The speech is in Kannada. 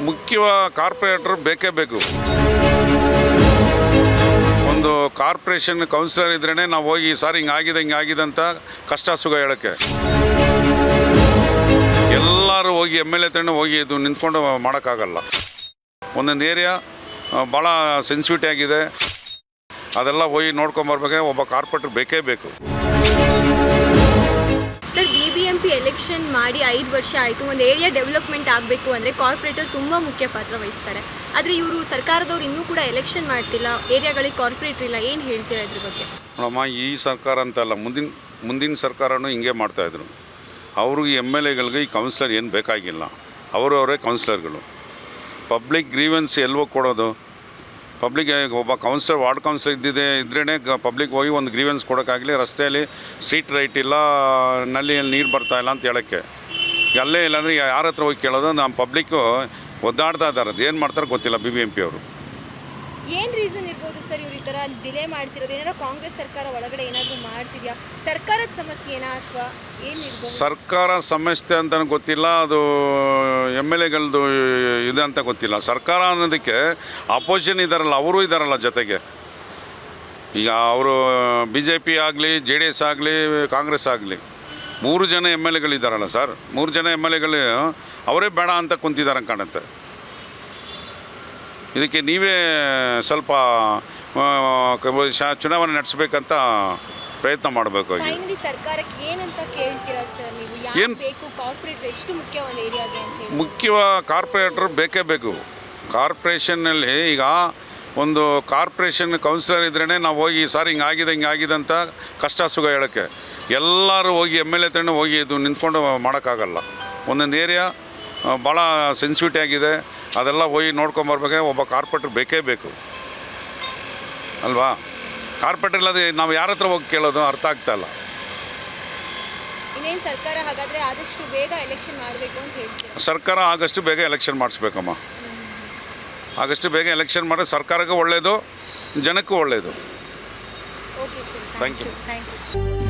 ಮುಖ್ಯವಾಗಿ ಕಾರ್ಪೊರೇಟರ್ ಬೇಕೇ ಬೇಕು. ಒಂದು ಕಾರ್ಪೊರೇಷನ್ ಕೌನ್ಸಿಲರ್ ಇದ್ರೇ ನಾವು ಹೋಗಿ ಸಾರಿ ಹಿಂಗಾಗಿದೆ ಅಂತ ಕಷ್ಟ ಸುಖ ಹೇಳೋಕ್ಕೆ. ಎಲ್ಲರೂ ಹೋಗಿ ಎಮ್ ಎಲ್ ಎ ಹತ್ರನೇ ಹೋಗಿ ಇದು ನಿಂತ್ಕೊಂಡು ಮಾಡೋಕ್ಕಾಗಲ್ಲ. ಒಂದೊಂದು ಏರಿಯಾ ಭಾಳ ಸೆನ್ಸಿಟಿವ್ ಆಗಿದೆ, ಅದೆಲ್ಲ ಹೋಗಿ ನೋಡ್ಕೊಂಬರ್ಬೇಕಾದ್ರೆ ಒಬ್ಬ ಕಾರ್ಪೊರೇಟರ್ ಬೇಕೇ ಬೇಕು. ಸರ್, BBMP ಎಲೆಕ್ಷನ್ ಮಾಡಿ 5 ವರ್ಷ ಆಯಿತು. ಒಂದು ಏರಿಯಾ ಡೆವಲಪ್ಮೆಂಟ್ ಆಗಬೇಕು ಅಂದರೆ ಕಾರ್ಪೊರೇಟರ್ ತುಂಬ ಮುಖ್ಯ ಪಾತ್ರ ವಹಿಸ್ತಾರೆ. ಆದರೆ ಇವರು ಸರ್ಕಾರದವ್ರು ಇನ್ನೂ ಕೂಡ ಎಲೆಕ್ಷನ್ ಮಾಡ್ತಿಲ್ಲ, ಏರಿಯಾಗಳಿಗೆ ಕಾರ್ಪೊರೇಟರ್ ಇಲ್ಲ. ಏನು ಹೇಳ್ತೀರಾ ಇದ್ರ ಬಗ್ಗೆ? ನೋಡಮ್ಮ, ಈ ಸರ್ಕಾರ ಅಂತಲ್ಲ, ಮುಂದಿನ ಸರ್ಕಾರನೂ ಹಿಂಗೆ ಮಾಡ್ತಾಯಿದ್ರು. ಅವ್ರಿಗೆ ಎಮ್ ಎಲ್ ಎಗಳಿಗೆ ಈ ಕೌನ್ಸಿಲರ್ ಏನು ಬೇಕಾಗಿಲ್ಲ, ಅವರವರೇ ಕೌನ್ಸಿಲರ್ಗಳು. ಪಬ್ಲಿಕ್ ಗ್ರೀವೆನ್ಸ್ ಎಲ್ವೋ ಕೊಡೋದು? ಪಬ್ಲಿಕ್ ಒಬ್ಬ ಕೌನ್ಸಿಲರ್, ವಾರ್ಡ್ ಕೌನ್ಸಿಲರ್ ಇದ್ರೇ ಪಬ್ಲಿಕ್ ಹೋಗಿ ಒಂದು ಗ್ರೀವೆನ್ಸ್ ಕೊಡೋಕ್ಕಾಗಲಿ, ರಸ್ತೆಯಲ್ಲಿ ಸ್ಟ್ರೀಟ್ ಲೈಟ್ ಇಲ್ಲ, ನಲ್ಲಿಯಲ್ಲಿ ನೀರು ಬರ್ತಾಯಿಲ್ಲ ಅಂತ ಹೇಳೋಕ್ಕೆ. ಅಲ್ಲೇ ಇಲ್ಲಾಂದರೆ ಯಾರ ಹತ್ರ ಹೋಗಿ ಕೇಳೋದು? ನಮ್ಮ ಪಬ್ಲಿಕ್ಕು ಒದ್ದಾಡ್ತಾ ಇದ್ದಾರೆ, ಅದು ಏನು ಮಾಡ್ತಾರೆ ಗೊತ್ತಿಲ್ಲ BBMP ಅವರು. ಏನು ರೀಸನ್ ಇರ್ಬೋದು ಸರ್ ಇವ್ರು ಈ ಥರ ಡಿಲೇ ಮಾಡ್ತಿರೋದು? ಏನಾದ್ರು ಕಾಂಗ್ರೆಸ್ ಸರ್ಕಾರ ಒಳಗಡೆ ಏನಾದರೂ ಮಾಡ್ತಿದೆಯಾ? ಸರ್ಕಾರದ ಸಮಸ್ಯೆನಾ ಅಥವಾ ಏನಿರ್ಬೋದು? ಸರ್ಕಾರ ಸಮಸ್ಯೆ ಅಂತ ಗೊತ್ತಿಲ್ಲ, ಅದು ಎಮ್ ಎಲ್ ಎಗಳದ್ದು ಇದೆ ಅಂತ ಗೊತ್ತಿಲ್ಲ. ಸರ್ಕಾರ ಅನ್ನೋದಕ್ಕೆ ಅಪೋಸಿಷನ್ ಇದ್ದಾರಲ್ಲ, ಅವರು ಇದ್ದಾರಲ್ಲ ಜೊತೆಗೆ. ಈಗ ಅವರು BJP ಆಗಲಿ, JDS ಆಗಲಿ, ಕಾಂಗ್ರೆಸ್ ಆಗಲಿ, 3 ಜನ ಎಮ್ ಎಲ್ ಎಗಳಿದ್ದಾರಲ್ಲ ಸರ್. 3 ಜನ ಎಮ್ ಎಲ್ ಎಗಳು ಅವರೇ ಬೇಡ ಅಂತ ಕುಂತಿದ್ದಾರೆ ಕಾಣುತ್ತೆ. ಇದಕ್ಕೆ ನೀವೇ ಸ್ವಲ್ಪ ಚುನಾವಣೆ ನಡೆಸಬೇಕಂತ ಪ್ರಯತ್ನ ಮಾಡಬೇಕು. ಸರ್ಕಾರಕ್ಕೆ ಏನಂತ ಕೇಳ್ತೀರಾ ಸರ್ ನೀವು? ಏನು ಬೇಕು? ಕಾರ್ಪೊರೇಟರ್ ಎಷ್ಟು ಮುಖ್ಯ ಒಂದು ಏರಿಯಾಗೆ ಅಂತ ಹೇಳಿ? ಮುಖ್ಯವಾಗಿ ಕಾರ್ಪೊರೇಟರ್ ಬೇಕೇ ಬೇಕು. ಕಾರ್ಪೊರೇಷನ್ನಲ್ಲಿ ಈಗ ಒಂದು ಕಾರ್ಪೊರೇಷನ್ ಕೌನ್ಸಿಲರ್ ಇದ್ರೇ ನಾವು ಹೋಗಿ ಸಾರಿ ಹಿಂಗಾಗಿದೆ ಅಂತ ಕಷ್ಟ ಸುಖ ಹೇಳೋಕ್ಕೆ. ಎಲ್ಲರೂ ಹೋಗಿ ಎಮ್ ಎಲ್ ಎ ಹತ್ರನೇ ಹೋಗಿ ಇದು ನಿಂತ್ಕೊಂಡು ಮಾಡೋಕ್ಕಾಗಲ್ಲ. ಒಂದೊಂದು ಏರಿಯಾ ಭಾಳ ಸೆನ್ಸಿಟಿವ್ ಆಗಿದೆ, ಅದೆಲ್ಲ ಹೋಗಿ ನೋಡ್ಕೊಂಬರ್ಬೇಕಾದ್ರೆ ಒಬ್ಬ ಕಾರ್ಪೊರೇಟರ್ ಬೇಕೇ ಬೇಕು ಅಲ್ವಾ? ಕಾರ್ಪೊರೇಟರ್ ಇಲ್ಲದೆ ನಾವು ಯಾರ ಹತ್ರ ಹೋಗಿ ಕೇಳೋದು? ಅರ್ಥ ಆಗ್ತಾಯಿಲ್ಲ. ಇನ್ನೇನು ಸರ್ಕಾರ ಹಾಗಾದರೆ ಆದಷ್ಟು ಬೇಗ ಎಲೆಕ್ಷನ್ ಮಾಡಬೇಕು ಅಂತ ಹೇಳ್ತೀವಿ? ಸರ್ಕಾರ ಆಗಷ್ಟು ಬೇಗ ಎಲೆಕ್ಷನ್ ಮಾಡಿಸ್ಬೇಕಮ್ಮ. ಆಗಷ್ಟು ಬೇಗ ಎಲೆಕ್ಷನ್ ಮಾಡಿದ್ರೆ ಸರ್ಕಾರಕ್ಕೂ ಒಳ್ಳೆಯದು, ಜನಕ್ಕೂ ಒಳ್ಳೆಯದು. Okay sir, thank you.